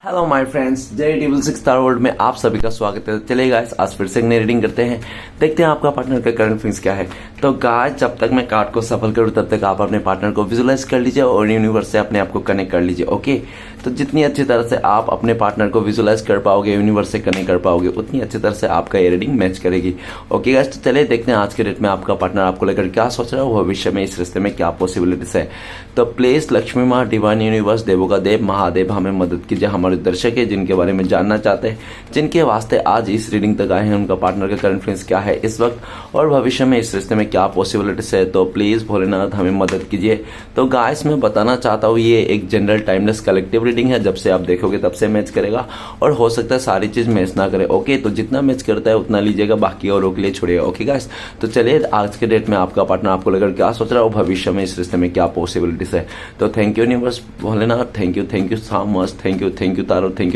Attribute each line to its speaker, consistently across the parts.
Speaker 1: Hello my friends, जय table 6 star world में आप सभी का स्वागत है। चलिए गाइस, आज फिर से एक नई रीडिंग करते हैं। देखते हैं आपका पार्टनर का करंट फीलिंग्स क्या है। तो गाइस, जब तक मैं कार्ड को सफल करूं तब तक आप अपने पार्टनर को विजुअलाइज कर लीजिए और यूनिवर्स से अपने आप को कनेक्ट कर लीजिए। ओके, तो जितनी अच्छी तरह से आप अपने पार्टनर को विजुअलाइज कर पाओगे, यूनिवर्स से कनेक्ट कर पाओगे, उतनी अच्छी तरह से आपका ये रीडिंग मैच करेगी। ओके गाइस, तो चलिए देखते हैं आज के डेट में आपका पार्टनर आपको लेकर क्या सोच रहा है, भविष्य में इस रिश्ते में क्या पॉसिबिलिटीज है। तो प्लीज लक्ष्मी माँ, डिवाइन यूनिवर्स, देवों का देव महादेव हमें मदद कीजिए। हमारे दर्शक है जिनके बारे में जानना चाहते हैं, जिनके वास्ते आज इस रीडिंग तक आए हैं, उनका पार्टनर का करंट फीलिंग्स क्या है इस वक्त और भविष्य में इस रिश्ते में क्या पॉसिबिलिटीज है। तो प्लीज भोलेनाथ हमें मदद कीजिए। तो गाइस, मैं बताना चाहता हूँ ये एक जनरल टाइमलेस कलेक्टिव रीडिंग है। जब से आप देखोगे तब से मैच करेगा और हो सकता है सारी चीज मैच ना करे। ओके, तो जितना मैच करता है उतना लीजिएगा, बाकी औरों के लिए छोड़िएगा। ओके गाइस, तो चलिए आज के डेट में आपका पार्टनर आपको लेकर क्या सोच रहा है और भविष्य में इस रिश्ते में क्या पॉसिबिलिटीज है। तो thank you universe, Bholenath, thank you so much, thank you tarot, thank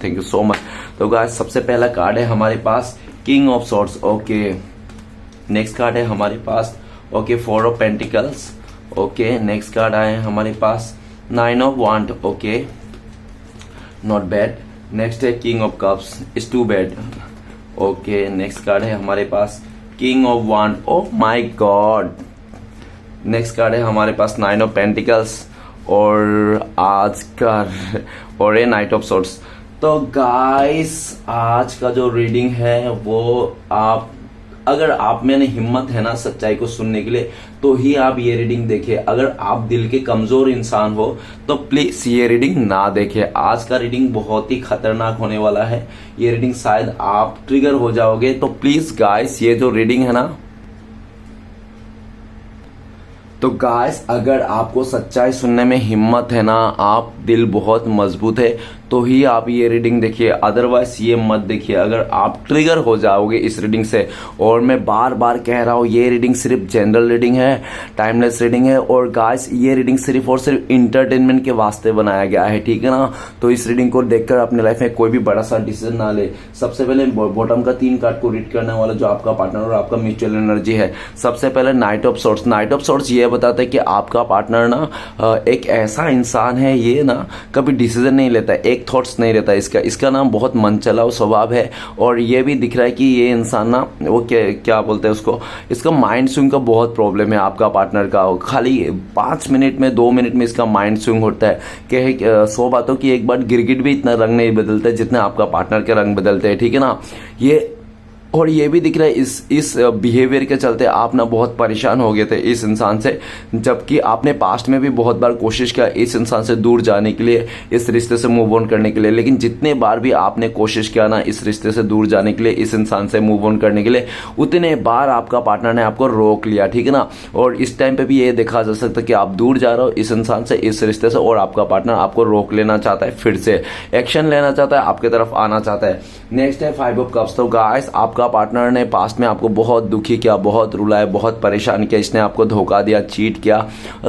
Speaker 1: you so much. तो गाइस, सबसे पहला कार्ड है हमारे पास king of swords. Okay, next card है हमारे पास okay 4 of pentacles. Okay, next card आए हमारे पास 9 of wand. Okay, not bad. Next है king of cups, is too bad. Okay, next card है हमारे पास king of wand. Oh my God. Next card है हमारे पास 9 ऑफ पेंटिकल्स और आज का और ए नाइट ऑफ सॉर्ड्स। तो गाइस, आज का जो रीडिंग है वो अगर आप में हिम्मत है ना सच्चाई को सुनने के लिए, तो ही आप ये रीडिंग देखिए। अगर आप दिल के कमजोर इंसान हो तो प्लीज ये रीडिंग ना देखिए। आज का रीडिंग बहुत ही खतरनाक होने वाला है। ये रीडिंग शायद आप ट्रिगर हो जाओगे। तो प्लीज गाइस, ये जो रीडिंग है ना, तो गाइस अगर आपको सच्चाई सुनने में हिम्मत है ना, आप दिल बहुत मजबूत है, तो ही आप ये रीडिंग देखिए, अदरवाइज ये मत देखिए। अगर आप ट्रिगर हो जाओगे इस रीडिंग से, और मैं बार बार कह रहा हूं ये रीडिंग सिर्फ जनरल रीडिंग है, टाइमलेस रीडिंग है। और गाइस, ये रीडिंग सिर्फ और सिर्फ इंटरटेनमेंट के वास्ते बनाया गया है, ठीक है ना। तो इस रीडिंग को देखकर अपने लाइफ में कोई भी बड़ा सा डिसीजन ना ले। सबसे पहले बॉटम का 3 कार्ड को रीड करने वाला जो आपका पार्टनर और आपका म्यूचुअल एनर्जी है। सबसे पहले night of swords. Night of swords ये बताता है कि आपका पार्टनर ना एक ऐसा इंसान है, ये ना कभी डिसीजन नहीं लेता, एक थॉट्स नहीं रहता इसका नाम बहुत मनचला स्वभाव है। और ये भी दिख रहा है कि ये इंसान ना वो क्या बोलते हैं उसको, इसका माइंड स्विंग का बहुत प्रॉब्लम है आपका पार्टनर का। खाली 5 मिनट में 2 मिनट में इसका माइंड स्विंग होता है कि 100 बातों की एक बार गिरगिट भी इतना रंग नहीं बदलता जितना आपका पार्टनर के रंग बदलते हैं, ठीक है ना। और ये भी दिख रहा है इस बिहेवियर के चलते आप ना बहुत परेशान हो गए थे इस इंसान से, जबकि आपने पास्ट में भी बहुत बार कोशिश किया इस इंसान से दूर जाने के लिए, इस रिश्ते से मूव ऑन करने के लिए। लेकिन जितने बार भी आपने कोशिश किया ना इस रिश्ते से दूर जाने के लिए, इस इंसान से मूव ऑन करने के लिए, उतने बार आपका पार्टनर ने आपको रोक लिया, ठीक है ना। और इस टाइम पे भी ये देखा जा सकता है कि आप दूर जा रहे हो इस इंसान से, इस रिश्ते से, और आपका पार्टनर आपको रोक लेना चाहता है, फिर से एक्शन लेना चाहता है, आपके तरफ आना चाहता है। नेक्स्ट है 5 ऑफ कप्स। तो गाइस, आपका पार्टनर ने पास्ट में आपको बहुत दुखी किया, बहुत रुलाया, बहुत परेशान किया, इसने आपको धोखा दिया, चीट किया,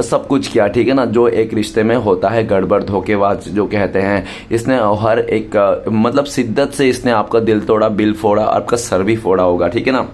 Speaker 1: सब कुछ किया, ठीक है ना। जो एक रिश्ते में होता है गड़बड़, धोखेबाज जो कहते हैं, इसने हर एक मतलब शिद्दत से इसने आपका दिल तोड़ा, बिल फोड़ा, आपका सर भी फोड़ा होगा, ठीक है ना।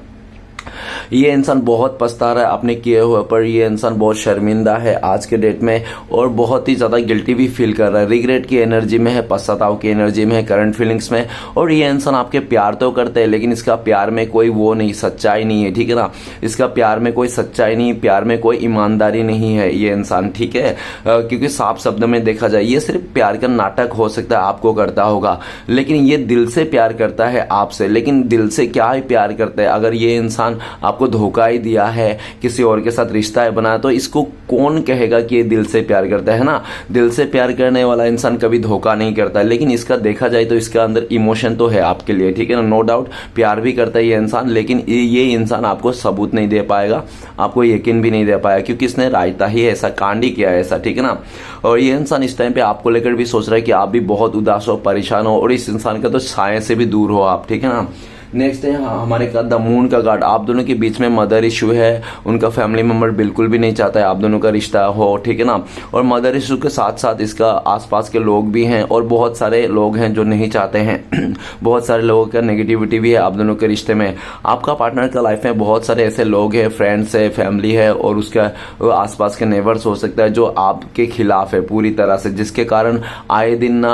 Speaker 1: ये इंसान बहुत पछता रहा है अपने किए हुए पर। ये इंसान बहुत शर्मिंदा है आज के डेट में और बहुत ही ज्यादा गिल्टी भी फील कर रहा है। रिग्रेट की एनर्जी में है, पश्चाताप की एनर्जी में है, करंट फीलिंग्स में। और ये इंसान आपके प्यार तो करते हैं, लेकिन इसका प्यार में कोई वो नहीं, सच्चाई नहीं है, ठीक है ना। इसका प्यार में कोई सच्चाई नहीं, प्यार में कोई ईमानदारी नहीं है ये इंसान, ठीक है। क्योंकि साफ शब्द में देखा जाए ये सिर्फ प्यार का नाटक हो सकता है आपको करता होगा, लेकिन ये दिल से प्यार करता है आपसे। लेकिन दिल से क्या ही प्यार करता है, अगर ये इंसान आपको धोखा ही दिया है, किसी और के साथ रिश्ता है बनाया, तो इसको कौन कहेगा कि ये दिल से प्यार करता है ना। दिल से प्यार करने वाला इंसान कभी धोखा नहीं करता। लेकिन इसका देखा जाए तो इसके अंदर इमोशन तो है आपके लिए, ठीक है ना। नो डाउट प्यार भी करता है ये इंसान, लेकिन ये इंसान आपको सबूत नहीं दे पाएगा, आपको यकीन भी नहीं दे पाएगा, क्योंकि इसने रायता ही ऐसा कांड ही किया है ऐसा, ठीक है ना। और ये इंसान इस टाइम पे आपको लेकर भी सोच रहा है कि आप भी बहुत उदास हो, परेशान हो, और इस इंसान का तो छाया से भी दूर हो आप, ठीक है ना। नेक्स्ट है हमारे का द मून का कार्ड। आप दोनों के बीच में मदर इशू है, उनका फैमिली मेंबर बिल्कुल भी नहीं चाहता है आप दोनों का रिश्ता हो, ठीक है ना। और मदर इशू के साथ साथ इसका आसपास के लोग भी हैं और बहुत सारे लोग हैं जो नहीं चाहते हैं बहुत सारे लोगों का नेगेटिविटी भी है आप दोनों के रिश्ते में। आपका पार्टनर का लाइफ में बहुत सारे ऐसे लोग हैं, फ्रेंड्स है, फैमिली है और उसका आसपास के नेबर्स हो सकता है जो आपके खिलाफ है पूरी तरह से, जिसके कारण आए दिन ना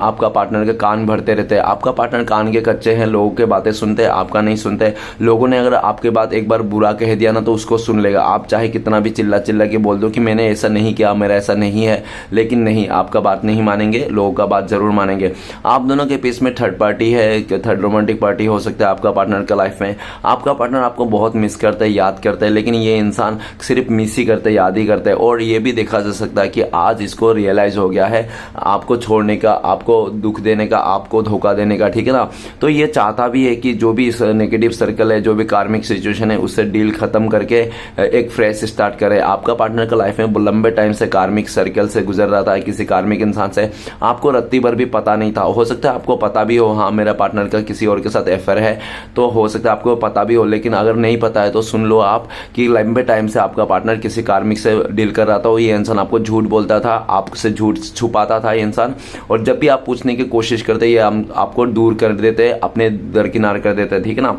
Speaker 1: आपका पार्टनर के कान भरते रहते हैं। आपका पार्टनर कान के कच्चे हैं, लोगों के बातें सुनते हैं, आपका नहीं सुनते। लोगों ने अगर आपके बात एक बार बुरा कह दिया ना तो उसको सुन लेगा। आप चाहे कितना भी चिल्ला चिल्ला के बोल दो कि मैंने ऐसा नहीं किया, मेरा ऐसा नहीं है, लेकिन नहीं, आपका बात नहीं मानेंगे, लोगों का बात जरूर मानेंगे। आप दोनों के बीच में थर्ड पार्टी है, थर्ड रोमांटिक पार्टी हो सकता है आपका पार्टनर का लाइफ में। आपका पार्टनर आपको बहुत मिस करता है, याद करता है, लेकिन ये इंसान सिर्फ मिस ही करता है, याद ही करता है। और ये भी देखा जा सकता है कि आज इसको रियलाइज हो गया है आपको छोड़ने का, आपको दुख देने का, आपको धोखा देने का, ठीक है ना। तो ये चाहता भी है कि जो भी नेगेटिव सर्कल है, जो भी कार्मिक सिचुएशन है, उससे डील खत्म करके एक फ्रेश स्टार्ट करे। आपका पार्टनर का लाइफ में लंबे टाइम से कार्मिक सर्कल से गुजर रहा था, किसी कार्मिक इंसान से, आपको रत्ती भर भी पता नहीं था। हो सकता है आपको पता भी हो, हाँ मेरा पार्टनर का किसी और के साथ अफेयर है, तो हो सकता है आपको पता भी हो, लेकिन अगर नहीं पता है तो सुन लो आप कि लंबे टाइम से आपका पार्टनर किसी कार्मिक से डील कर रहा था। ये इंसान आपको झूठ बोलता था, आपसे झूठ छुपाता था ये इंसान, और जब भी आप पूछने की कोशिश करते ये आपको दूर कर देते, अपने दरकिनार कर देते, ठीक है ना।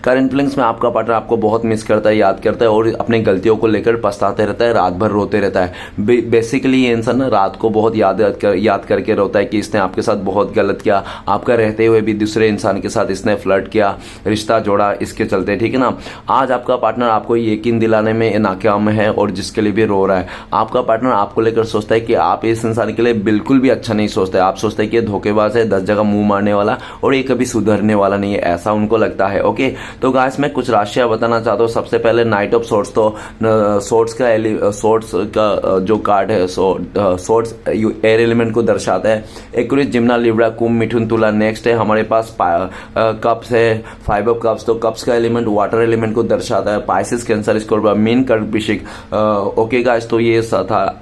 Speaker 1: करंट फीलिंग्स में आपका पार्टनर आपको बहुत मिस करता है, याद करता है और अपनी गलतियों को लेकर पछताते रहता है, रात भर रोते रहता है। बेसिकली ये इंसान ना रात को बहुत याद करके रोता है कि इसने आपके साथ बहुत गलत किया, आपका रहते हुए भी दूसरे इंसान के साथ इसने फ्लर्ट किया, रिश्ता जोड़ा इसके चलते, ठीक है ना। आज आपका पार्टनर आपको यकीन दिलाने में नाकाम है और जिसके लिए भी रो रहा है। आपका पार्टनर आपको लेकर सोचता है कि आप इस इंसान के लिए बिल्कुल भी अच्छा नहीं सोचते, आप सोचते हैं कि ये धोखेबाज है, 10 जगह मुंह मारने वाला और ये कभी सुधरने वाला नहीं है, ऐसा उनको लगता है। ओके, तो गाइस मैं कुछ राशियां बताना चाहता हूँ। सबसे पहले नाइट ऑफ सोर्ट्स, तो सोर्ट्स का जो कार्ड है, सोर्ट्स एयर एलिमेंट को दर्शाता है। एक्वेरियस, जिम्ना, लिब्रा, कुंभ, मिथुन, तुला। नेक्स्ट है हमारे पास कप्स है, 5 ऑफ कप्स, तो कप्स का एलिमेंट वाटर एलिमेंट को दर्शाता है। पाइसिस, कैंसर, स्कॉर्पियो, मीन, कर्क, वृश्चिक। ओके गाइस, तो ये था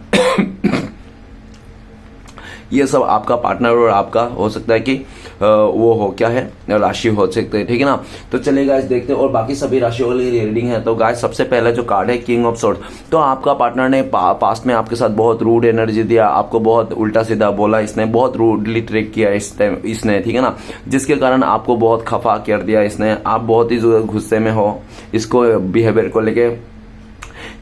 Speaker 1: ये सब आपका पार्टनर और आपका हो सकता है कि वो हो क्या है राशि हो सकते हैं, ठीक है ना। तो चलिए गाइस देखते हैं और बाकी सभी राशियों के लिए रीडिंग है। तो गाइस सबसे पहले जो कार्ड है किंग ऑफ सोर्ड, तो आपका पार्टनर ने पास्ट में आपके साथ बहुत रूड एनर्जी दिया, आपको बहुत उल्टा सीधा बोला, इसने बहुत रूडली ट्रिक किया इसने, ठीक है ना, जिसके कारण आपको बहुत खफा कर दिया इसने। आप बहुत ही गुस्से में हो इसको बिहेवियर को लेके।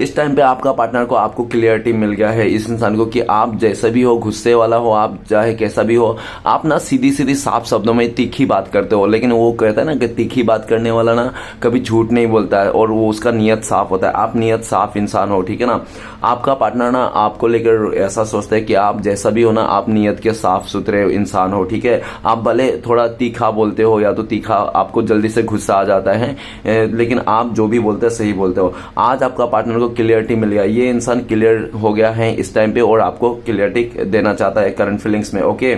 Speaker 1: इस टाइम पे आपका पार्टनर को आपको क्लियरिटी मिल गया है इस इंसान को कि आप जैसा भी हो, गुस्से वाला हो, आप चाहे कैसा भी हो, आप ना सीधी सीधी साफ शब्दों में तीखी बात करते हो। लेकिन वो कहता है ना कि तीखी बात करने वाला ना कभी झूठ नहीं बोलता है और वो उसका नियत साफ होता है। आप नियत साफ इंसान हो, ठीक है ना। आपका पार्टनर ना आपको लेकर ऐसा सोचता है कि आप जैसा भी हो ना, आप नियत के साफ सुथरे इंसान हो, ठीक है। आप भले थोड़ा तीखा बोलते हो या तो तीखा आपको जल्दी से गुस्सा आ जाता है, लेकिन आप जो भी बोलते हैं सही बोलते हो। आज आपका पार्टनर को क्लियरिटी मिल गया, ये इंसान क्लियर हो गया है इस टाइम पे और आपको क्लियरिटी देना चाहता है करंट फीलिंग्स में। ओके,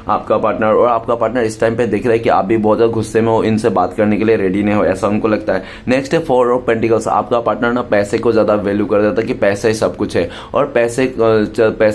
Speaker 1: आपका पार्टनर और आपका पार्टनर इस टाइम पे देख रहा है कि आप भी बहुत ज्यादा गुस्से में हो, इनसे बात करने के लिए रेडी नहीं हो, ऐसा उनको लगता है। नेक्स्ट है 4 ऑफ पेंटिकल्स, आपका पार्टनर ना पैसे को ज्यादा वैल्यू कर देता है कि पैसे ही सब कुछ है और पैसे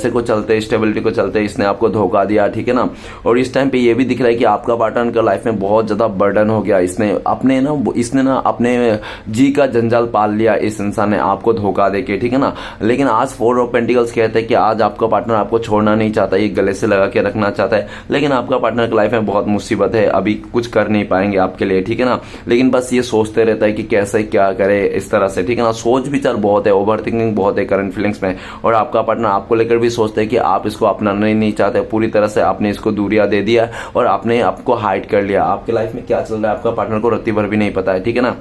Speaker 1: को चलते, स्टेबिलिटी को चलते इसने आपको धोखा दिया, ठीक है ना। और इस टाइम पे ये भी दिख रहा है कि आपका पार्टनर का लाइफ में बहुत ज्यादा बर्डन हो गया, इसने ना अपने जी का जंजाल पाल लिया इस इंसान ने आपको धोखा देके, ठीक है ना। लेकिन आज 4 ऑफ पेंटिकल्स कहते हैं कि आज आपका पार्टनर आपको छोड़ना नहीं चाहता, ये गले से लगा के रखना चाहता है, लेकिन आपका पार्टनर की लाइफ में बहुत मुसीबत है, अभी कुछ कर नहीं पाएंगे आपके लिए, ठीक है ना। लेकिन बस ये सोचते रहता है कि कैसे क्या करे इस तरह से, ठीक है ना। सोच विचार बहुत है, ओवर थिंकिंग बहुत है करंट फीलिंग्स में। और आपका पार्टनर आपको लेकर भी सोचते है कि आप इसको अपनाना ही नहीं चाहते, पूरी तरह से आपने इसको दूरिया दे दिया और आपने आपको हाइड कर लिया। आपके लाइफ में क्या चल रहा है आपका पार्टनर को रत्ती भर भी नहीं पता है, ठीक है ना।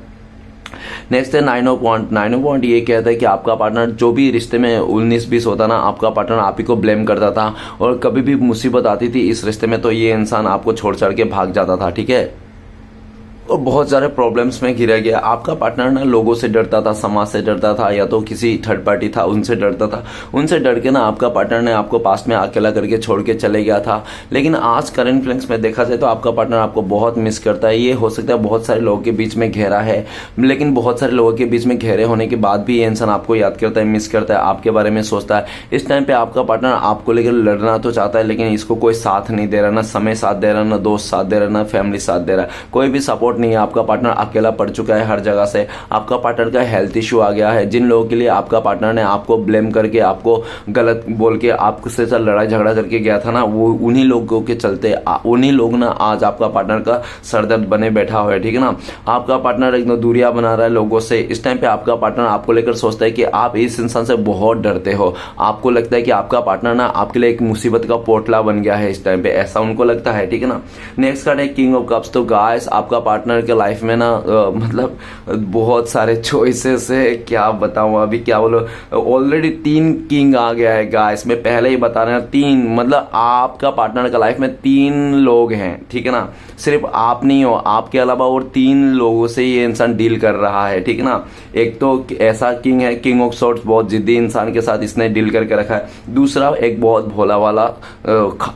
Speaker 1: नेक्स्ट है 9 ऑफ वॉन्ट। 9 ऑफ वॉन्ट ये कहता है कि आपका पार्टनर जो भी रिश्ते में 19-20 होता ना, आपका पार्टनर आप ही को ब्लेम करता था और कभी भी मुसीबत आती थी इस रिश्ते में तो ये इंसान आपको छोड़ छाड़ के भाग जाता था, ठीक है। और बहुत सारे प्रॉब्लम्स में घिरा गया। आपका पार्टनर ना लोगों से डरता था, समाज से डरता था, या तो किसी थर्ड पार्टी था उनसे डरता था। उनसे डर के ना आपका पार्टनर ने आपको पास्ट में अकेला करके छोड़ के चले गया था। लेकिन आज करंट फीलिंग्स में देखा जाए तो आपका पार्टनर आपको बहुत मिस करता है। ये हो सकता है बहुत सारे लोगों के बीच में घेरा है, लेकिन बहुत सारे लोगों के बीच में घेरे होने के बाद भी ये इंसान आपको याद करता है, मिस करता है, आपके बारे में सोचता है। इस टाइम पे आपका पार्टनर आपको लेकर लड़ना तो चाहता है, लेकिन इसको कोई साथ नहीं दे रहा, ना समय साथ दे रहा, ना दोस्त साथ दे रहा, ना फैमिली साथ दे रहा, कोई भी सपोर्ट नहीं है। आपका पार्टनर अकेला पड़ चुका है हर जगह से। आपका पार्टनर का हेल्थ इशू आ गया है। जिन लोगों के लिए आपका पार्टनर ने आपको ब्लेम करके, आपको गलत बोल के, आपसे लड़ाई झगड़ा करके गया था ना, वो उन्हीं लोगों के चलते, उन्हीं लोग ना आज आपका पार्टनर का सरदर्द बने बैठा हुआ है, ठीक है ना। आपका पार्टनर एकदम दूरियां बना रहा है लोगों से। इस टाइम पे आपका पार्टनर आपको लेकर सोचता है कि आप इस इंसान से बहुत डरते हो। आपको लगता है कि आपका पार्टनर ना आपके लिए एक मुसीबत का पोटला बन गया है इस टाइम पे, ऐसा उनको लगता है, ठीक है ना। नेक्स्ट कार्ड है किंग ऑफ कप्स। तो गाइस आपका पार्टनर के लाइफ में ना मतलब बहुत सारे चॉइसेस है, क्या बताऊं अभी, क्या बोलो, ऑलरेडी 3 किंग आ गया है गाइस। मैं पहले ही बता रहा हूं 3, मतलब आपका पार्टनर का लाइफ में 3 लोग हैं, ठीक है ना। सिर्फ आप नहीं हो, आपके अलावा और 3 लोगों से ये इंसान डील कर रहा है, ठीक है ना। एक तो ऐसा किंग है, किंग ऑफ सॉर्ड्स, बहुत जिद्दी इंसान के साथ इसने डील करके रखा है। दूसरा एक बहुत भोला वाला,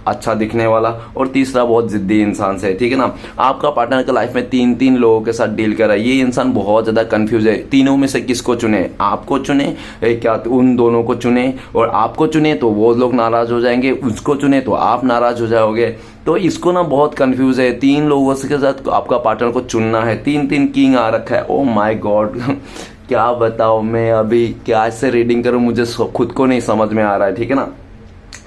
Speaker 1: अच्छा दिखने वाला, और तीसरा बहुत जिद्दी इंसान से, ठीक है ना। आपका पार्टनर का लाइफ में 3 लोगों के साथ डील कर रहा है। ये इंसान बहुत ज्यादा कंफ्यूज है। तीनों में से किसको चुने, आपको चुने क्या उन दोनों को चुने, और आपको चुने तो वो लोग नाराज हो जाएंगे, उसको चुने तो आप नाराज हो जाओगे। तो इसको ना बहुत कंफ्यूज है। 3 लोगों के साथ आपका पार्टनर को चुनना है। 3 किंग आ रखा है। ओ माय गॉड क्या बताओ मैं अभी, क्या से रीडिंग करूं, मुझे खुद को नहीं समझ में आ रहा है, ठीक है ना।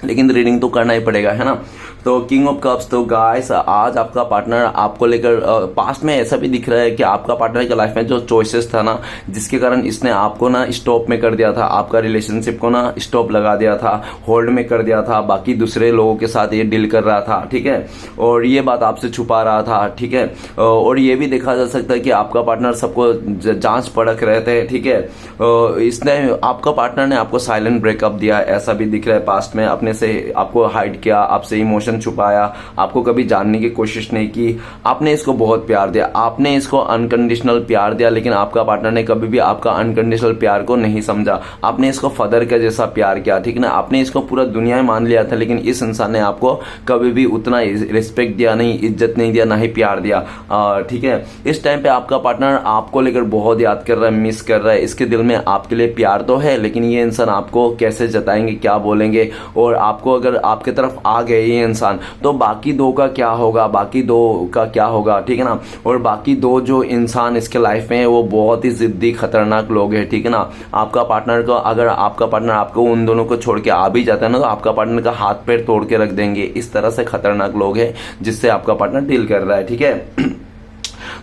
Speaker 1: लेकिन रीडिंग तो करना ही पड़ेगा, है ना। तो किंग ऑफ कप्स। तो गाइस आज आपका पार्टनर आपको लेकर, पास्ट में ऐसा भी दिख रहा है कि आपका पार्टनर के लाइफ में जो चॉइसेस था ना, जिसके कारण इसने आपको ना स्टॉप में कर दिया था, आपका रिलेशनशिप को ना स्टॉप लगा दिया था, होल्ड में कर दिया था, बाकी दूसरे लोगों के साथ ये डील कर रहा था, ठीक है। और ये बात आपसे छुपा रहा था, ठीक है। और ये भी देखा जा सकता है कि आपका पार्टनर सबको जांच परख रहे थे, ठीक है। इसने, आपका पार्टनर ने आपको साइलेंट ब्रेकअप दिया, ऐसा भी दिख रहा है पास्ट में। अपने से आपको हाइड किया, आपसे इमोशन छुपाया, आपको कभी जानने की कोशिश नहीं की। आपने इसको बहुत प्यार दिया, आपने इसको अनकंडीशनल प्यार दिया, लेकिन आपका पार्टनर ने कभी भी आपका अनकंडीशनल प्यार को नहीं समझा। आपने इसको फदर के जैसा प्यार किया, ठीक है ना। आपने इसको पूरा दुनिया में मान लिया था, लेकिन इस इंसान ने आपको कभी भी उतना रिस्पेक्ट दिया नहीं, इज्जत नहीं दिया, ना ही प्यार दिया, ठीक है। इस टाइम पे आपका पार्टनर आपको लेकर बहुत याद कर रहा है, मिस कर रहा है। इसके दिल में आपके लिए प्यार तो है, लेकिन ये इंसान आपको कैसे जताएंगे, क्या बोलेंगे, और आपको अगर आपके तरफ आ गए ये इंसान, तो बाकी 2 का क्या होगा, बाकी 2 का क्या होगा, ठीक है ना। और बाकी 2 जो इंसान इसके लाइफ में है वो बहुत ही जिद्दी खतरनाक लोग हैं, ठीक है ना। आपका पार्टनर को, अगर आपका पार्टनर आपको उन दोनों को छोड़ के आ भी जाता है ना, तो आपका पार्टनर का हाथ पैर तोड़ के रख देंगे। इस तरह से खतरनाक लोग हैं जिससे आपका पार्टनर डील कर रहा है, ठीक है।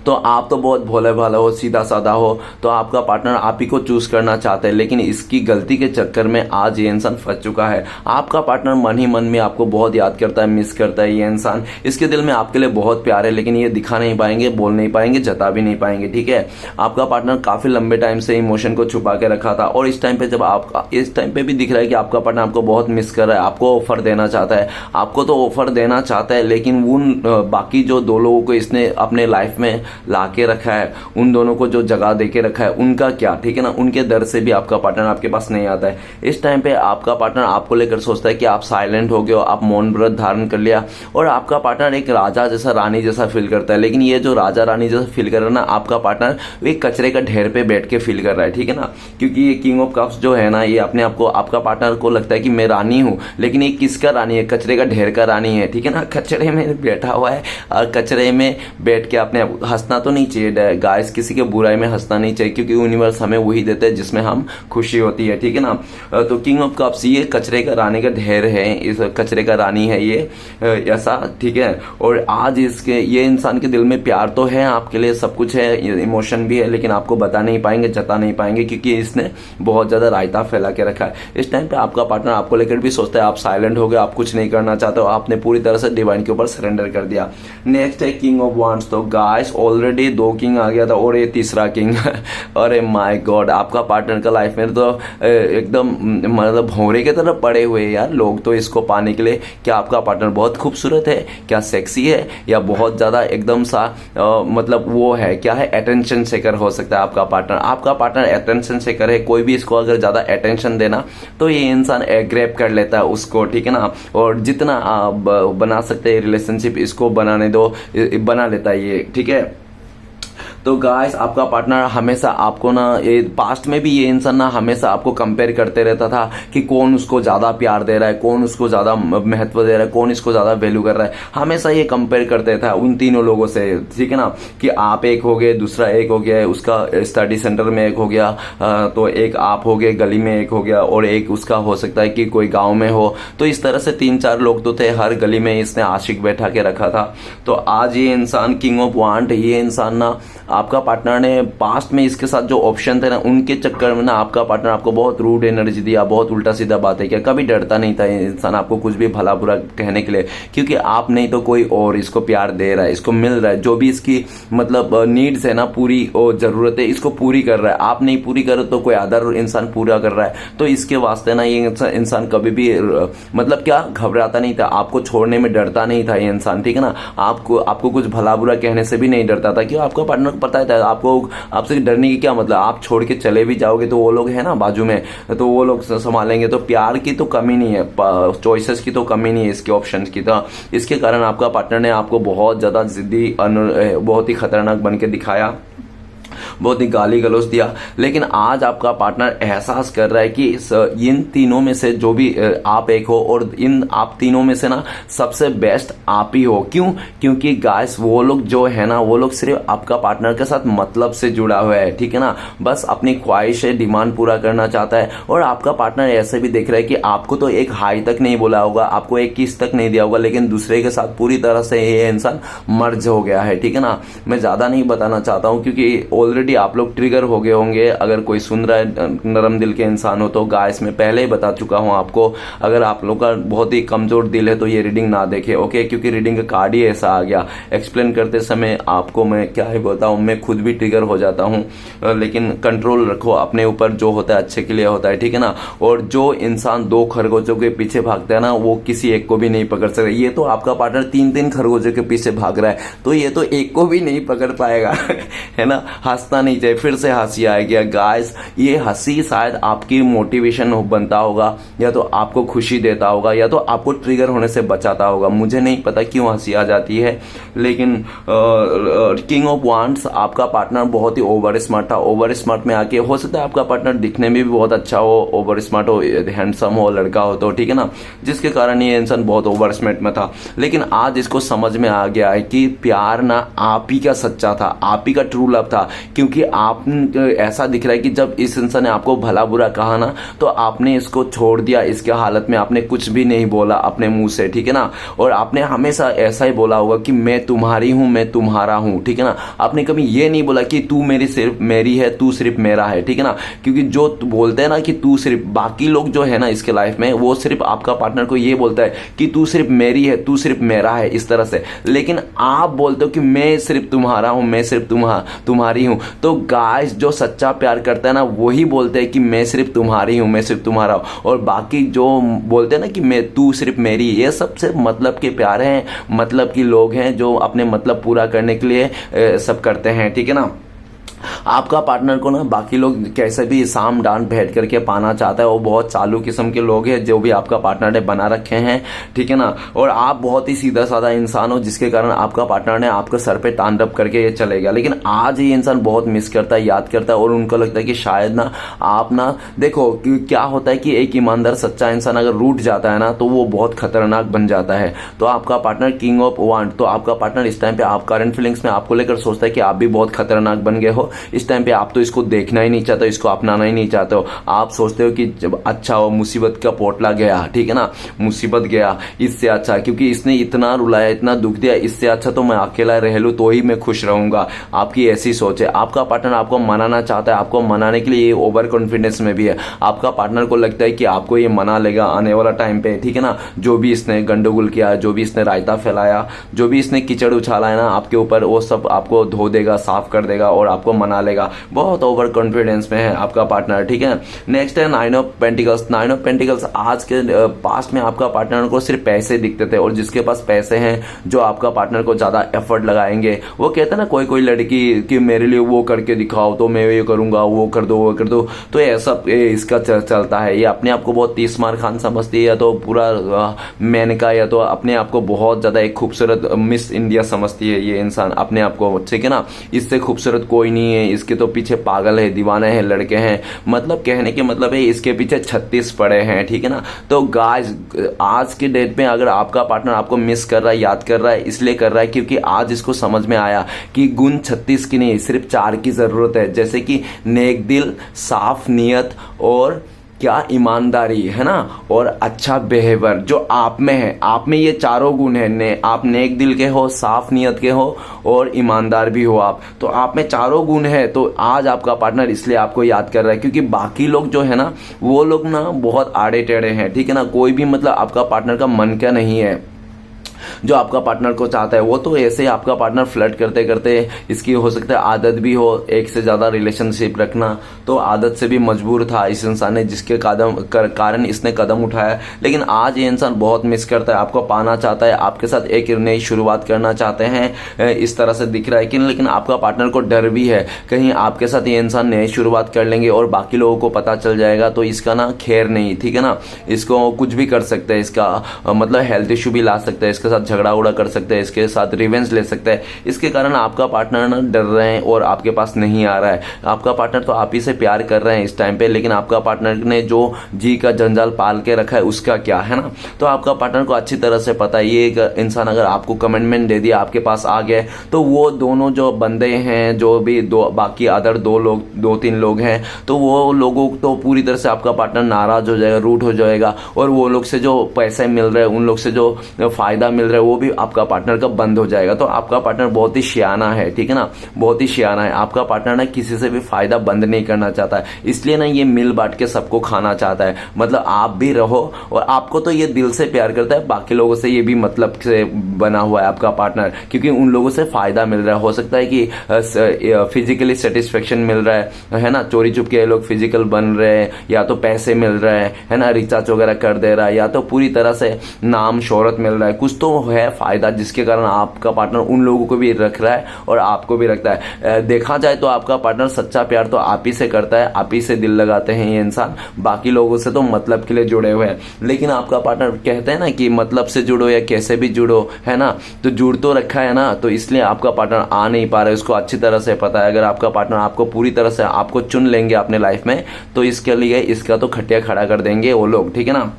Speaker 1: तो आप तो बहुत भोले भाले हो, सीधा साधा हो, तो आपका पार्टनर आप ही को चूज करना चाहता है, लेकिन इसकी गलती के चक्कर में आज ये इंसान फंस चुका है। आपका पार्टनर मन ही मन में आपको बहुत याद करता है, मिस करता है। ये इंसान, इसके दिल में आपके लिए बहुत प्यार है, लेकिन ये दिखा नहीं पाएंगे, बोल नहीं पाएंगे, जता भी नहीं पाएंगे, ठीक है। आपका पार्टनर काफी लंबे टाइम से इमोशन को छुपा के रखा था, और इस टाइम पे जब आपका, इस टाइम पे भी दिख रहा है कि आपका पार्टनर आपको बहुत मिस कर रहा है, आपको ऑफर देना चाहता है, आपको तो ऑफर देना चाहता है, लेकिन उन बाकी जो 2 लोगों को इसने अपने लाइफ में ला के रखा है, उन दोनों को जो जगह दे के रखा है, उनका क्या, ठीक है ना। उनके डर से भी आपका पार्टनर आपके पास नहीं आता है। इस टाइम पे आपका पार्टनर आपको लेकर सोचता है कि आप साइलेंट हो गए हो, आप मौन व्रत धारण कर लिया, और आपका पार्टनर एक राजा जैसा, रानी जैसा फील करता है। लेकिन ये जो राजा रानी जैसा फील कर रहा है ना, आपका पार्टनर एक कचरे का ढेर पे बैठ के फील कर रहा है, ठीक है ना। क्योंकि ये किंग ऑफ कप्स जो है ना, ये अपने आप को, आपका पार्टनर को लगता है कि मैं रानी हूं, लेकिन ये किसका रानी है, कचरे का ढेर का रानी है, ठीक है ना। कचरे में बैठा हुआ है, और कचरे में बैठ के अपने, हंसना तो नहीं चाहिए गाइस, किसी के बुराई में हंसना नहीं चाहिए, क्योंकि यूनिवर्स हमें वही देता है जिसमें हम खुशी होती है, ठीक है ना। तो किंग ऑफ कप्स ये कचरे का रानी का ढेर है, इस कचरे का रानी है ये, ऐसा, ठीक है। और आज इसके, ये इंसान के दिल में प्यार तो है आपके लिए, सब कुछ है, इमोशन भी है, लेकिन आपको बता नहीं पाएंगे, जता नहीं पाएंगे, क्योंकि इसने बहुत ज्यादा रायता फैला के रखा है। इस टाइम पे आपका पार्टनर आपको लेकर भी सोचता है आप साइलेंट हो गए, आप कुछ नहीं करना चाहते हो, आपने पूरी तरह से डिवाइन के ऊपर सरेंडर कर दिया। नेक्स्ट है किंग ऑफ वांड्स। तो गाइस ऑलरेडी 2 किंग आ गया था और ये तीसरा किंग अरे माय गॉड, आपका पार्टनर का लाइफ में तो एकदम मतलब भौरे की तरह पड़े हुए हैं यार लोग तो इसको पाने के लिए। क्या आपका पार्टनर बहुत खूबसूरत है, क्या सेक्सी है, या बहुत ज़्यादा एकदम सा मतलब वो है, क्या है, अटेंशन सेकर हो सकता है आपका पार्टनर। आपका पार्टनर अटेंशन सेकर है, कोई भी इसको अगर ज़्यादा अटेंशन देना तो ये इंसान ग्रैब कर लेता है उसको, ठीक है ना। और जितना बना सकते हैं रिलेशनशिप इसको बनाने दो, बना लेता है ये, ठीक है। तो गाइस आपका पार्टनर हमेशा आपको ना, ये पास्ट में भी ये इंसान ना हमेशा आपको कंपेयर करते रहता था कि कौन उसको ज़्यादा प्यार दे रहा है, कौन उसको ज़्यादा महत्व दे रहा है, कौन इसको ज़्यादा वैल्यू कर रहा है। हमेशा ये कंपेयर करते था उन तीनों लोगों से, ठीक है ना, कि आप एक हो गए, दूसरा एक हो गया, उसका स्टडी सेंटर में एक हो गया, तो एक आप हो गए, गली में एक हो गया, और एक उसका हो सकता है कि कोई गाँव में हो। तो इस तरह से 3-4 लोग तो थे, हर गली में इसने आशिक बैठा के रखा था। तो आज ये इंसान किंग ऑफ वांट, ये इंसान ना आपका पार्टनर ने पास्ट में इसके साथ जो ऑप्शन थे ना उनके चक्कर में ना आपका पार्टनर आपको बहुत रूड एनर्जी दिया, बहुत उल्टा सीधा बातें किया। कभी डरता नहीं था इंसान आपको कुछ भी भला बुरा कहने के लिए, क्योंकि आप नहीं तो कोई और इसको प्यार दे रहा है, इसको मिल रहा है, जो भी इसकी मतलब नीड्स है ना, पूरी जरूरत है इसको पूरी कर रहा है। आप नहीं पूरी करो तो कोई अदर इंसान पूरा कर रहा है। तो इसके वास्ते ना ये इंसान कभी भी मतलब क्या घबराता नहीं था, आपको छोड़ने में डरता नहीं था ये इंसान, ठीक है ना। आपको कुछ भला बुरा कहने से भी नहीं डरता था, क्यों आपका पार्टनर को पता है आपको आपसे डरने की क्या मतलब। आप छोड़ के चले भी जाओगे तो वो लोग है ना बाजू में, तो वो लोग संभालेंगे। तो प्यार की तो कमी नहीं है, चॉइसेस की तो कमी नहीं है इसके ऑप्शंस की। तो इसके कारण आपका पार्टनर ने आपको बहुत ज्यादा जिद्दी, बहुत ही खतरनाक बन के दिखाया, बहुत ही गाली गलौज दिया। लेकिन आज आपका पार्टनर एहसास कर रहा है कि इन तीनों में से जो भी आप एक हो, और इन आप तीनों में से ना सबसे बेस्ट आप ही हो। क्यों? क्योंकि गाइस वो लोग जो है ना, वो लोग सिर्फ आपका पार्टनर के साथ मतलब से जुड़ा हुआ है, ठीक है ना। बस अपनी ख्वाहिश है, डिमांड पूरा करना चाहता है। और आपका पार्टनर ऐसे भी देख रहा है कि आपको तो एक हाई तक नहीं बोला होगा, आपको एक किस तक नहीं दिया होगा, लेकिन दूसरे के साथ पूरी तरह से ये इंसान मर्ज हो गया है, ठीक है ना। मैं ज्यादा नहीं बताना चाहता हूँ क्योंकि ऑलरेडी आप लोग ट्रिगर हो गए होंगे। अगर कोई सुन रहा है नरम दिल के इंसान हो तो गाइस मैं पहले ही बता चुका हूं आपको, अगर आप लोग का बहुत ही कमजोर दिल है तो ये रीडिंग ना देखे, ओके। क्योंकि रीडिंग का कार्ड ही ऐसा आ गया। एक्सप्लेन करते समय आपको मैं क्या ही बताऊं, मैं खुद भी ट्रिगर हो जाता हूं, लेकिन कंट्रोल रखो अपने ऊपर, जो होता है अच्छे के लिए होता है, ठीक है ना। और जो इंसान 2 खरगोशों के पीछे भागता है ना, वो किसी एक को भी नहीं पकड़ सकता। ये तो आपका पार्टनर 3-3 खरगोशों के पीछे भाग रहा है, तो ये तो एक को भी नहीं पकड़ पाएगा है ना। हंसना नहीं चाहिए, फिर से हंसी आएगी गाइस। ये हंसी शायद आपकी मोटिवेशन बनता होगा, या तो आपको खुशी देता होगा, या तो आपको ट्रिगर होने से बचाता होगा। मुझे नहीं पता क्यों हंसी आ जाती है, लेकिन किंग ऑफ वांड्स आपका पार्टनर बहुत ही ओवर स्मार्ट था। ओवर स्मार्ट में आके हो सकता है आपका पार्टनर दिखने में भी बहुत अच्छा हो, ओवर स्मार्ट हो, हैंडसम हो, लड़का हो तो, ठीक है ना, जिसके कारण ये इंसान बहुत ओवर स्मार्ट में था। लेकिन आज इसको समझ में आ गया है कि प्यार ना आप ही का सच्चा था, आप ही का ट्रू लव था। क्योंकि आप ऐसा दिख रहा है कि जब इस इंसान ने आपको भला बुरा कहा ना, तो आपने इसको छोड़ दिया इसके हालत में, आपने कुछ भी नहीं बोला अपने मुंह से, ठीक है ना। और आपने हमेशा ऐसा ही बोला होगा कि मैं तुम्हारी हूं, मैं तुम्हारा हूं, ठीक है ना। आपने कभी ये नहीं बोला कि तू मेरी सिर्फ मेरी है, तू सिर्फ मेरा है, ठीक है ना। क्योंकि जो बोलते हैं ना कि तू सिर्फ, बाकी लोग जो है ना इसके लाइफ में, वो सिर्फ आपका पार्टनर को ये बोलता है कि तू सिर्फ मेरी है, तू सिर्फ मेरा है, इस तरह से। लेकिन आप बोलते हो कि मैं सिर्फ तुम्हारा हूं, मैं सिर्फ तुम्हारी हूं। तो गाइस जो सच्चा प्यार करता है ना, वही बोलते हैं कि मैं सिर्फ तुम्हारी हूं, मैं सिर्फ तुम्हारा हूं। और बाकी जो बोलते हैं ना कि मैं, तू सिर्फ मेरी, ये सबसे मतलब के प्यार हैं, मतलब की लोग हैं जो अपने मतलब पूरा करने के लिए सब करते हैं, ठीक है ना। आपका पार्टनर को ना बाकी लोग कैसे भी साम डांट भेंट करके पाना चाहता है, वो बहुत चालू किस्म के लोग हैं जो भी आपका पार्टनर ने बना रखे हैं, ठीक है ना। और आप बहुत ही सीधा साधा इंसान हो, जिसके कारण आपका पार्टनर ने आपके सर पे तांडव करके ये चले गया। लेकिन आज ये इंसान बहुत मिस करता है, याद करता है, और उनको लगता है कि शायद ना आप ना, देखो क्या होता है कि एक ईमानदार सच्चा इंसान अगर रूठ जाता है ना, तो वो बहुत खतरनाक बन जाता है। तो आपका पार्टनर किंग ऑफ वांट, तो आपका पार्टनर इस टाइम पे आप करंट फीलिंग्स में आपको लेकर सोचता है कि आप भी बहुत खतरनाक बन गए हो, इस टाइम पे आप तो इसको देखना ही नहीं चाहते हो, इसको अपनाना ही नहीं चाहते हो। आप सोचते हो कि जब अच्छा हो, मुसीबत का पोटला गया, ठीक है ना, मुसीबत गया, इससे अच्छा, क्योंकि इसने इतना रुलाया, इतना दुख दिया, इससे अच्छा तो मैं अकेला रह लूं तो ही मैं खुश रहूंगा। आपकी ऐसी सोच है। आपका पार्टनर आपको मनाना चाहता है, आपको मनाने के लिए ये ओवर कॉन्फिडेंस में भी है। आपका पार्टनर को लगता है कि आपको ये मना लेगा आने वाला टाइम पे, ठीक है ना। जो भी इसने गंडगोल किया, जो भी इसने रायता फैलाया, जो भी इसने कीचड़ उछाला है ना आपके ऊपर, वो सब आपको धो देगा, साफ कर देगा और आपको मना लेगा। बहुत ओवर कॉन्फिडेंस में है आपका पार्टनर, ठीक है। नेक्स्ट है nine of pentacles. Nine of pentacles, आज के पास्ट में आपका पार्टनर को सिर्फ पैसे दिखते थे, और जिसके पास पैसे हैं, जो आपका पार्टनर को ज्यादा एफर्ट लगाएंगे, वो कहते हैं ना कोई कोई लड़की कि मेरे लिए वो करके दिखाओ तो मैं ये करूंगा, वो कर दो, वो कर दो, तो ये सब इसका चलता है। ये अपने आप को बहुत तीसमार खान समझती है, या तो पूरा मेनका, या तो अपने आप को बहुत ज्यादा एक खूबसूरत मिस इंडिया समझती है ये इंसान अपने आप को, ठीक है ना। इससे खूबसूरत कोई नहीं है, इसके तो पीछे पागल है, दीवाने हैं, लड़के हैं। मतलब कहने के मतलब है इसके पीछे 36 पड़े हैं, ठीक है ना। तो गाइस, आज के डेट में अगर आपका पार्टनर आपको मिस कर रहा है, याद कर रहा है, इसलिए कर रहा है क्योंकि आज इसको समझ में आया कि गुण 36 की नहीं, सिर्फ 4 की जरूरत है। जैसे कि नेक दिल, साफ नियत, और क्या ईमानदारी, है ना, और अच्छा बिहेवियर जो आप में है। आप में ये चारों गुण है। आप नेक दिल के हो, साफ नियत के हो, और ईमानदार भी हो आप, तो आप में चारों गुण है। तो आज आपका पार्टनर इसलिए आपको याद कर रहा है, क्योंकि बाकी लोग जो है ना, वो लोग ना बहुत आड़े टेढ़े हैं, ठीक है ना। कोई भी मतलब आपका पार्टनर का मन क्या नहीं है जो आपका पार्टनर को चाहता है। वो तो ऐसे ही आपका पार्टनर फ्लर्ट करते करते, इसकी हो सकता है आदत भी हो एक से ज्यादा रिलेशनशिप रखना, तो आदत से भी मजबूर था इस इंसान ने, जिसके कारण इसने कदम उठाया। लेकिन आज ये इंसान बहुत मिस करता है, आपको पाना चाहता है, आपके साथ एक नई शुरुआत करना चाहते हैं, इस तरह से दिख रहा है कि। लेकिन आपका पार्टनर को डर भी है, कहीं आपके साथ ये इंसान नई शुरुआत कर लेंगे और बाकी लोगों को पता चल जाएगा तो इसका ना खैर नहीं, ठीक है ना। इसको कुछ भी कर सकते हैं, इसका मतलब हेल्थ इश्यू भी ला सकते हैं, इसके साथ झगड़ा उड़ा कर सकते हैं, इसके साथ रिवेंज ले सकते हैं। इसके कारण आपका पार्टनर ना डर रहे हैं और आपके पास नहीं आ रहा है। आपका पार्टनर तो आप ही से प्यार कर रहे हैं इस टाइम पे, लेकिन आपका पार्टनर ने जो जी का जंजाल पाल के रखा है उसका क्या, है ना। तो आपका पार्टनर को अच्छी तरह से पता है, ये इंसान अगर आपको कमिटमेंट दे दिया, आपके पास आ गए, तो वो दोनों जो बंदे हैं, जो भी बाकी अदर 2-3 लोग हैं, तो वो लोगों तो पूरी तरह से आपका पार्टनर नाराज हो जाएगा, रूठ हो जाएगा, और वो लोग से जो पैसे मिल रहे हैं, उन लोग से जो फायदा मिल रहा है, वो भी आपका पार्टनर का बंद हो जाएगा। तो आपका पार्टनर बहुत ही शियाना है, ठीक है ना, बहुत ही शियाना है। आपका पार्टनर ना किसी से भी फायदा बंद नहीं करना चाहता है, इसलिए ना ये मिल बांट के सबको खाना चाहता है। मतलब आप भी रहो, और आपको तो ये दिल से प्यार करता है, बाकी लोगों से ये भी मतलब से बना हुआ है आपका पार्टनर, क्योंकि उन लोगों से फायदा मिल रहा है। हो सकता है कि फिजिकली सेटिस्फेक्शन मिल रहा है ना, चोरी चुप के लोग फिजिकल बन रहे हैं, या तो पैसे मिल रहे हैं, है ना, रिचार्ज वगैरह कर दे रहा है, या तो पूरी तरह से नाम शोहरत मिल रहा है, कुछ तो है फायदा, जिसके कारण आपका पार्टनर उन लोगों को भी रख रहा है और आपको भी रखता है। देखा जाए तो आपका पार्टनर सच्चा प्यार तो आप ही से करता है, आप ही से दिल लगाते हैं ये इंसान, बाकी लोगों से तो मतलब के लिए जुड़े हुए हैं। लेकिन आपका पार्टनर कहते हैं ना कि मतलब से जुड़ो या कैसे भी जुड़ो, है ना, तो जुड़ तो रखा है ना, तो इसलिए आपका पार्टनर आ नहीं पा रहा है। उसको अच्छी तरह से पता है, अगर आपका पार्टनर आपको पूरी तरह से आपको चुन लेंगे अपने लाइफ में, तो इसके लिए इसका तो खटिया खड़ा कर देंगे वो लोग, ठीक है ना।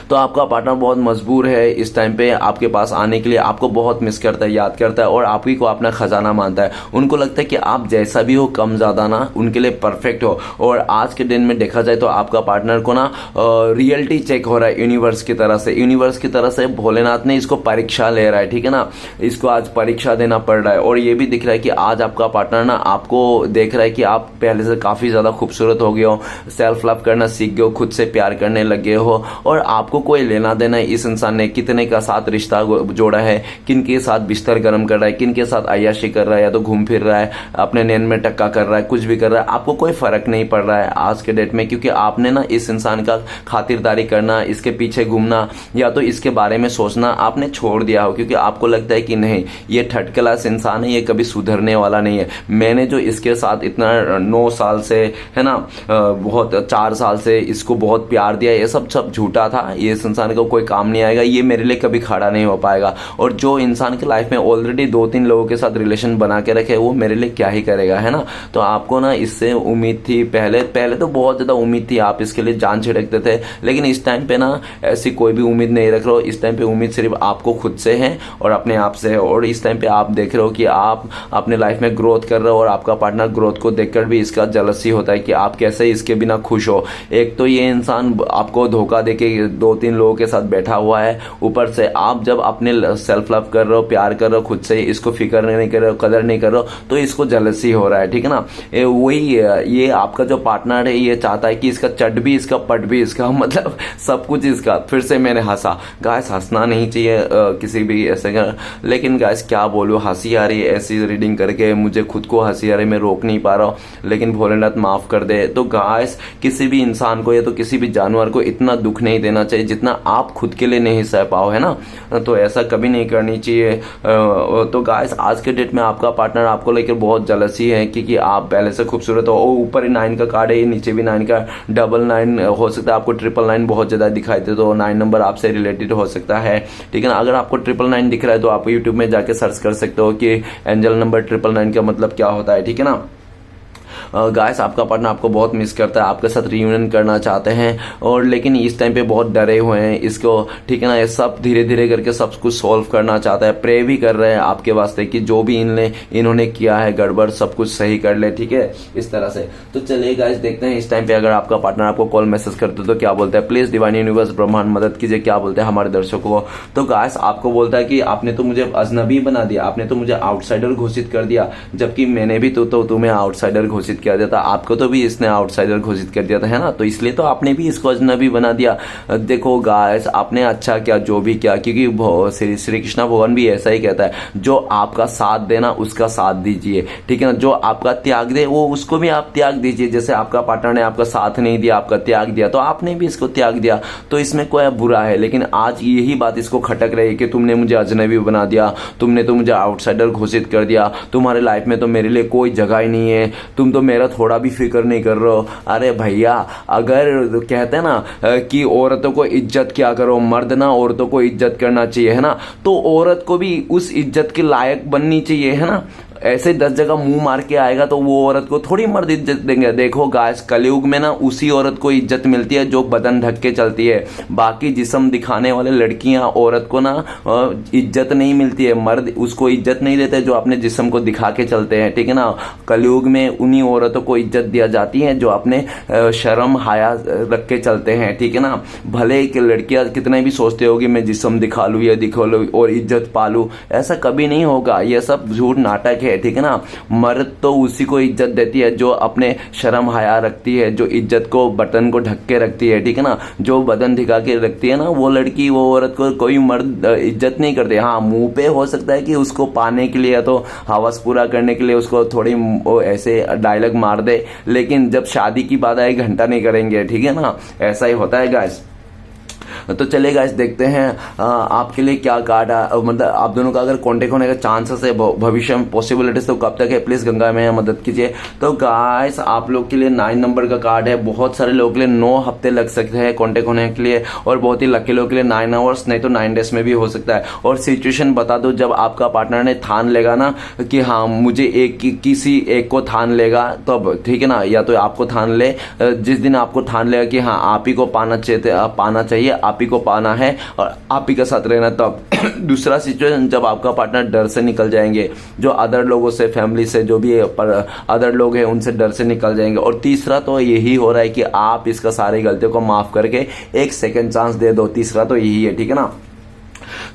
Speaker 1: तो आपका पार्टनर बहुत मजबूर है इस टाइम पे आपके पास आने के लिए, आपको बहुत मिस करता है, याद करता है, और आप ही को अपना खजाना मानता है। उनको लगता है कि आप जैसा भी हो, कम ज्यादा ना, उनके लिए परफेक्ट हो। और आज के दिन में देखा जाए तो आपका पार्टनर को ना रियलिटी चेक हो रहा है यूनिवर्स की तरह से। यूनिवर्स की तरह से भोलेनाथ ने इसको परीक्षा ले रहा है, ठीक है ना, इसको आज परीक्षा देना पड़ रहा है। और ये भी दिख रहा है कि आज आपका पार्टनर ना आपको देख रहा है कि आप पहले से काफी ज्यादा खूबसूरत हो गए हो, सेल्फ लव करना सीख गए हो, खुद से प्यार करने लगे हो, और आपको कोई लेना देना है इस इंसान ने कितने का साथ रिश्ता जोड़ा है, किन के साथ बिस्तर गर्म कर रहा है, किन के साथ अय्याशी कर रहा है, या तो घूम फिर रहा है, अपने नैन में टक्का कर रहा है, कुछ भी कर रहा है, आपको कोई फर्क नहीं पड़ रहा है आज के डेट में, क्योंकि आपने ना इस इंसान का खातिरदारी करना, इसके पीछे घूमना, या तो इसके बारे में सोचना आपने छोड़ दिया हो, क्योंकि आपको लगता है कि नहीं ये थर्ड क्लास इंसान है, ये कभी सुधरने वाला नहीं है। मैंने जो इसके साथ इतना 9 साल से, है ना, बहुत 4 साल से इसको बहुत प्यार दिया, ये सब झूठा था, ये इस इंसान को कोई काम नहीं आएगा, ये मेरे लिए कभी खड़ा नहीं हो पाएगा। और जो इंसान की लाइफ में ऑलरेडी 2-3 लोगों के साथ रिलेशन बना के रखे, वो मेरे लिए क्या ही करेगा, है ना। तो आपको ना इससे उम्मीद थी, पहले तो बहुत ज़्यादा उम्मीद थी, आप इसके लिए जान छिड़कते थे, लेकिन इस टाइम पे ना ऐसी कोई भी उम्मीद नहीं रख रहे हो। इस टाइम पे उम्मीद सिर्फ आपको खुद से है और अपने आप से है। और इस टाइम पे आप देख रहे हो कि आप अपने लाइफ में ग्रोथ कर रहे हो और आपका पार्टनर ग्रोथ को देखकर भी इसका जलसी होता है कि आप कैसे इसके बिना खुश हो। एक तो ये इंसान आपको धोखा देके 2-3 लोगों के साथ बैठा हुआ है, ऊपर से आप जब अपने सेल्फ लव कर रहे हो, प्यार कर रहे हो खुद से, इसको फिक्र नहीं कर रहे हो, कदर नहीं कर रहे हो, तो इसको जलसी हो रहा है, ठीक है ना। वही ये आपका जो पार्टनर है ये चाहता है कि इसका चट भी इसका, पट भी इसका, मतलब सब कुछ इसका। फिर से मैंने हंसा। गाइस हंसना नहीं चाहिए किसी भी ऐसे का, लेकिन गाइस क्या बोलूं, हंसी आ रही है ऐसी रीडिंग करके, मुझे खुद को हंसी आ रही, मैं रोक नहीं पा रहा हूं, लेकिन भोलेनाथ माफ कर दे। तो गाइस किसी भी इंसान को या तो किसी भी जानवर को इतना दुख नहीं देना चाहिए जितना आप खुद के लिए नहीं सह पाओ, है ना। तो ऐसा कभी नहीं करनी चाहिए। तो गाइस आज के डेट में आपका पार्टनर आपको लेकर बहुत जलसी है क्योंकि आप पहले से खूबसूरत हो। ऊपर ही 9 का कार्ड है, नीचे भी 9 का, 99 हो सकता है, आपको 999 बहुत ज्यादा दिखाई दे तो 9 नंबर आपसे रिलेटेड हो सकता है, ठीक है ना। अगर आपको 999 दिख रहा है तो आप यूट्यूब में जाके सर्च कर सकते हो कि एंजल नंबर 999 का मतलब क्या होता है, ठीक है ना। गाइस आपका पार्टनर आपको बहुत मिस करता है, आपके साथ रियूनियन करना चाहते हैं, और लेकिन इस टाइम पे बहुत डरे हुए हैं इसको, ठीक है ना। ये सब धीरे धीरे करके सब कुछ सॉल्व करना चाहता है, प्रे भी कर रहे हैं आपके वास्ते कि जो भी इन्होंने किया है गड़बड़ सब कुछ सही कर ले, ठीक है, इस तरह से। तो चलिए गाइस देखते हैं इस टाइम पे अगर आपका पार्टनर आपको कॉल मैसेज करते तो क्या बोलता है। प्लीज डिवाइन यूनिवर्स ब्रह्मांड मदद कीजिए, क्या बोलते हैं हमारे दर्शकों को। तो गाइस आपको बोलता है कि आपने तो मुझे अजनबी बना दिया, आपने तो मुझे आउटसाइडर घोषित कर दिया, जबकि मैंने भी तो तुम्हें आउटसाइडर घोषित किया दिया था, आपको तो भी इसने आउटसाइडर घोषित कर दिया था, है ना। तो इसलिए तो आपने भी इसको अजनबी बना दिया। देखो गाइस आपने अच्छा किया जो भी किया, क्योंकि श्री कृष्णा भगवान भी ऐसा ही कहता है, जो आपका साथ देना उसका साथ दीजिए, ठीक है ना। जो आपका त्याग दे वो उसको भी आप त्याग दीजिए। जैसे आपका पार्टनर ने आपका साथ नहीं दिया, आपका त्याग दिया, तो आपने भी इसको त्याग दिया, तो इसमें कोई बुरा है। लेकिन आज यही बात इसको खटक रही है कि तुमने मुझे अजनबी बना दिया, तुमने तो मुझे आउटसाइडर घोषित कर दिया, तुम्हारे लाइफ में तो मेरे लिए कोई जगह ही नहीं है, तुम तो मेरा थोड़ा भी फिक्र नहीं कर रहे हो। अरे भैया अगर कहते हैं ना कि औरतों को इज्जत क्या करो, मर्द ना औरतों को इज्जत करना चाहिए, है ना। तो औरत को भी उस इज्जत के लायक बननी चाहिए, है ना। ऐसे 10 जगह मुंह मार के आएगा तो वो औरत को थोड़ी मर्द इज्जत देंगे। देखो गाइस कलयुग में ना उसी औरत को इज्जत मिलती है जो बदन ढक के चलती है, बाकी जिस्म दिखाने वाले लड़कियां औरत को ना इज्जत नहीं मिलती है, मर्द उसको इज्जत नहीं देते जो अपने जिस्म को दिखा के चलते हैं, ठीक है ना। कलयुग में उन्हीं औरतों को इज्जत दिया जाती है जो अपने शर्म हाया रख के चलते हैं, ठीक है ना। भले कि लड़कियां कितने भी सोचते होगी मैं जिस्म दिखा लूं या दिखा लूं और इज्जत पालू, ऐसा कभी नहीं होगा, ये सब झूठ नाटक है, ठीक है ना। मर्द तो उसी को इज्जत देती है जो अपने शर्म हया रखती है, जो इज्जत को बटन को ढक के रखती है, ठीक है ना। जो बदन दिखा के रखती है ना वो लड़की वो औरत को कोई मर्द इज्जत नहीं करते। हाँ मुंह पे हो सकता है कि उसको पाने के लिए या तो हवस पूरा करने के लिए उसको थोड़ी ऐसे डायलॉग मार दे, लेकिन जब शादी की बात आए घंटा नहीं करेंगे, ठीक है ना। ऐसा ही होता है गाइस। तो चलिए गाइस देखते हैं आपके लिए क्या कार्ड है, मतलब आप दोनों का अगर कांटेक्ट होने का चांसेस है भविष्य में पॉसिबिलिटीज तो कब तक है, प्लीज गंगा में मदद कीजिए। तो गाइस आप लोग के लिए 9 नंबर का कार्ड है, बहुत सारे लोगों के लिए 9 हफ्ते लग सकते हैं कांटेक्ट होने के लिए, और बहुत ही लकी लोगों के लिए 9 आवर्स नहीं तो 9 डेज में भी हो सकता है। और सिचुएशन बता दो, जब आपका पार्टनर ने ठान लेगा ना कि हाँ मुझे किसी एक को ठान लेगा तब, ठीक है ना, या तो आपको ठान ले, जिस दिन आपको ठान लेगा कि हाँ आप ही को पाना चाहिए, आप ही को पाना है और आप ही के साथ रहना, तब। दूसरा सिचुएशन जब आपका पार्टनर डर से निकल जाएंगे, जो अदर लोगों से, फैमिली से, जो भी अदर लोग हैं उनसे डर से निकल जाएंगे। और तीसरा तो यही हो रहा है कि आप इसका सारी गलतियों को माफ करके एक सेकंड चांस दे दो, तीसरा तो यही है, ठीक है ना।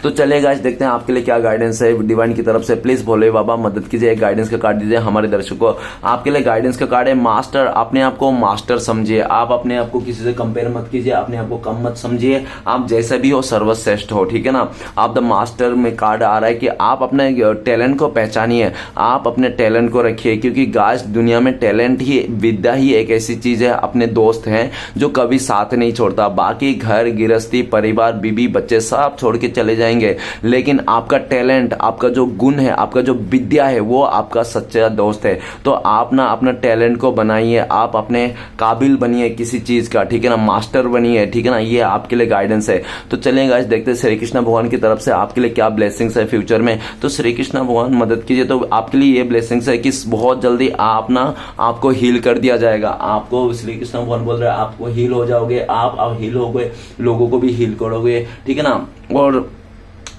Speaker 1: तो चलिए गाइस देखते हैं आपके लिए क्या गाइडेंस है डिवाइन की तरफ से। प्लीज भोले बाबा मदद कीजिए, एक गाइडेंस का कार्ड दीजिए हमारे दर्शकों को। आपके लिए गाइडेंस का कार्ड है मास्टर। अपने आप को मास्टर समझिए, आप अपने आप को किसी से कंपेयर मत कीजिए, अपने आप को कम मत समझिए, आप जैसे भी हो सर्वश्रेष्ठ हो, ठीक है ना। आप द मास्टर में कार्ड आ रहा है कि आप अपने टैलेंट को पहचानिए, आप अपने टैलेंट को रखिए, क्योंकि गाइस दुनिया में टैलेंट ही, विद्या ही एक ऐसी चीज है, अपने दोस्त हैं जो कभी साथ नहीं छोड़ता। बाकी घर गृहस्थी परिवार बीबी बच्चे सब छोड़ के चले जाएंगे, लेकिन आपका टैलेंट, आपका जो गुण है, आपका जो विद्या है, वो आपका सच्चा दोस्त है। तो आप ना अपना टैलेंट को बनाइए, आप अपने काबिल बनिए किसी चीज़ का, ठीक है ना, मास्टर बनिए, ठीक है ना, ये आपके लिए गाइडेंस है। तो चलिए गाइस देखते हैं श्री कृष्ण भगवान की तरफ से आपके लिए क्या ब्लेसिंग्स है फ्यूचर में। तो श्री कृष्ण भगवान मदद कीजिए। तो आपके लिए ये ब्लेसिंग्स है कि बहुत जल्दी आप ना आपको हील कर दिया जाएगा। आपको श्री कृष्ण भगवान बोल रहे हैं आपको हील हो जाओगे, आप हील हो गए, लोगों को भी हील करोगे, ठीक है ना। और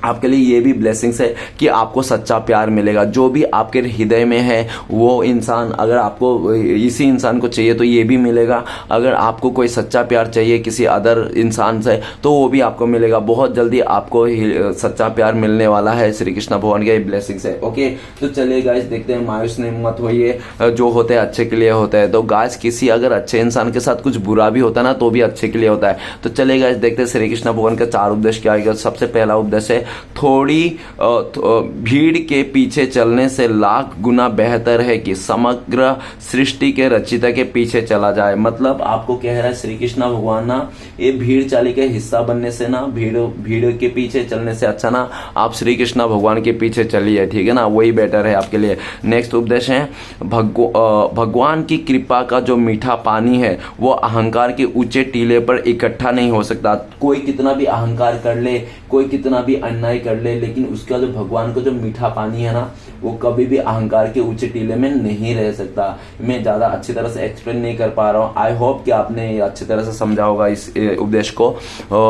Speaker 1: आपके लिए ये भी ब्लेसिंग्स है कि आपको सच्चा प्यार मिलेगा। जो भी आपके हृदय में है वो इंसान, अगर आपको इसी इंसान को चाहिए तो ये भी मिलेगा। अगर आपको कोई सच्चा प्यार चाहिए किसी अदर इंसान से तो वो भी आपको मिलेगा। बहुत जल्दी आपको सच्चा प्यार मिलने वाला है। श्री कृष्ण भगवान के ब्लेसिंग्स है। ओके, तो चलिए गाइस देखते हैं। मायूस नहीं मत होइए, जो होते हैं अच्छे के लिए होता है। तो गाइस किसी अगर अच्छे इंसान के साथ कुछ बुरा भी होता है ना तो भी अच्छे के लिए होता है। तो चलिए गाइस देखते हैं श्री कृष्ण भगवान का 4 उपदेश क्या है। सबसे पहला उपदेश है थोड़ी भीड़ के पीछे चलने से लाख गुना बेहतर है कि समग्र सृष्टि के रचिता के पीछे चला जाए। मतलब आपको कह रहा है श्री कृष्ण भगवान ना, ये भीड़ चाली के हिस्सा बनने से ना, भीड़ के पीछे चलने से अच्छा ना आप श्री कृष्ण भगवान के पीछे चलिए, ठीक है ना, वही बेटर है आपके लिए। नेक्स्ट उपदेश है भगवान की कृपा का जो मीठा पानी है वो अहंकार के ऊंचे टीले पर इकट्ठा नहीं हो सकता। कोई कितना भी अहंकार कर ले, कोई कितना भी अन्याय कर ले, लेकिन उसका जो भगवान को जो मीठा पानी है ना वो कभी भी अहंकार के ऊंचे टीले में नहीं रह सकता। मैं ज्यादा अच्छी तरह से एक्सप्लेन नहीं कर पा रहा हूँ। आई होप कि आपने अच्छी तरह से समझा होगा इस उपदेश को।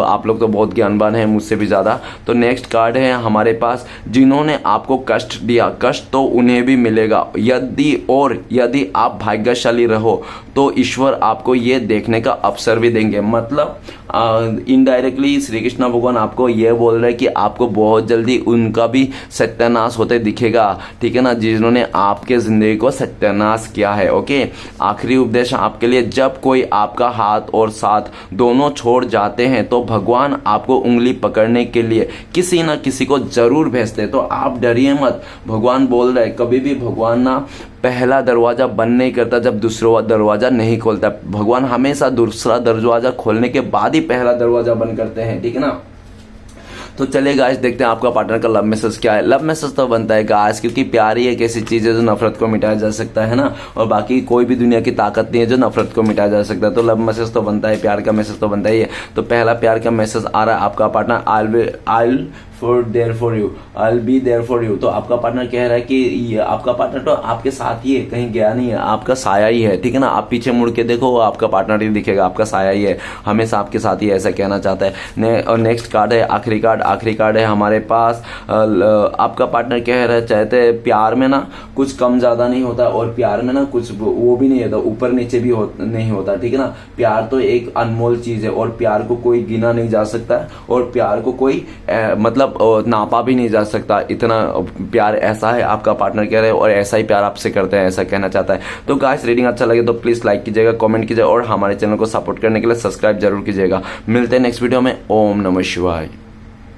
Speaker 1: आप लोग तो बहुत ज्ञानवान हैं मुझसे भी ज्यादा। तो नेक्स्ट कार्ड है हमारे पास, जिन्होंने आपको कष्ट दिया, कष्ट तो उन्हें भी मिलेगा। यदि आप भाग्यशाली रहो तो ईश्वर आपको ये देखने का अवसर भी देंगे। मतलब इनडायरेक्टली श्री कृष्ण भगवान आपको ये बोल रहे हैं कि आपको बहुत जल्दी उनका भी सत्यानाश होते दिखेगा, ठीक है ना, जिन्होंने आपके जिंदगी को सत्यानाश किया है। ओके, आखिरी उपदेश आपके लिए, जब कोई आपका हाथ और साथ दोनों छोड़ जाते हैं तो भगवान आपको उंगली पकड़ने के लिए किसी ना किसी को जरूर भेजते। तो आप डरिए मत, भगवान बोल रहे कभी भी भगवान ना पहला दरवाजा बंद नहीं करता जब दूसरा दरवाजा नहीं खोलता। भगवान हमेशा दूसरा दरवाजा खोलने के बाद ही पहला दरवाजा बंद करते हैं, ठीक है ना। तो चलिए गाइस देखते हैं आपका पार्टनर का लव मैसेज क्या है। लव मैसेज तो बनता है गाइस, क्योंकि प्यार ही एक ऐसी चीज है जो नफरत को मिटाया जा सकता है ना, और बाकी कोई भी दुनिया की ताकत नहीं है जो नफरत को मिटाया जा सकता है। तो लव मैसेज तो बनता है, प्यार का मैसेज तो बनता ही है। तो पहला प्यार का मैसेज आ रहा है आपका partner, I'll be there for you। तो आपका पार्टनर कह रहा है कि ये आपका पार्टनर तो आपके साथ ही है, कहीं गया नहीं है, आपका साया ही है, ठीक है ना। आप पीछे मुड़ के देखो वो आपका पार्टनर ही दिखेगा, आपका साया ही है, हमेशा आपके साथ ही, ऐसा कहना चाहता है। और नेक्स्ट कार्ड है आखिरी कार्ड है हमारे पास। आपका पार्टनर कह रहा है चाहते प्यार में ना कुछ कम ज्यादा नहीं होता, और प्यार में ना कुछ वो भी नहीं होता, ऊपर नीचे भी नहीं होता, ठीक है ना। प्यार तो एक अनमोल चीज है और प्यार को कोई गिना नहीं जा सकता, और प्यार को कोई मतलब नापा भी नहीं जा सकता। इतना प्यार ऐसा है आपका पार्टनर कह रहे हैं, और ऐसा ही प्यार आपसे करते हैं, ऐसा कहना चाहता है। तो गाइस रीडिंग अच्छा लगे तो प्लीज लाइक कीजिएगा, कमेंट कीजिएगा, और हमारे चैनल को सपोर्ट करने के लिए सब्सक्राइब जरूर कीजिएगा। मिलते हैं नेक्स्ट वीडियो में। ओम नमः शिवाय।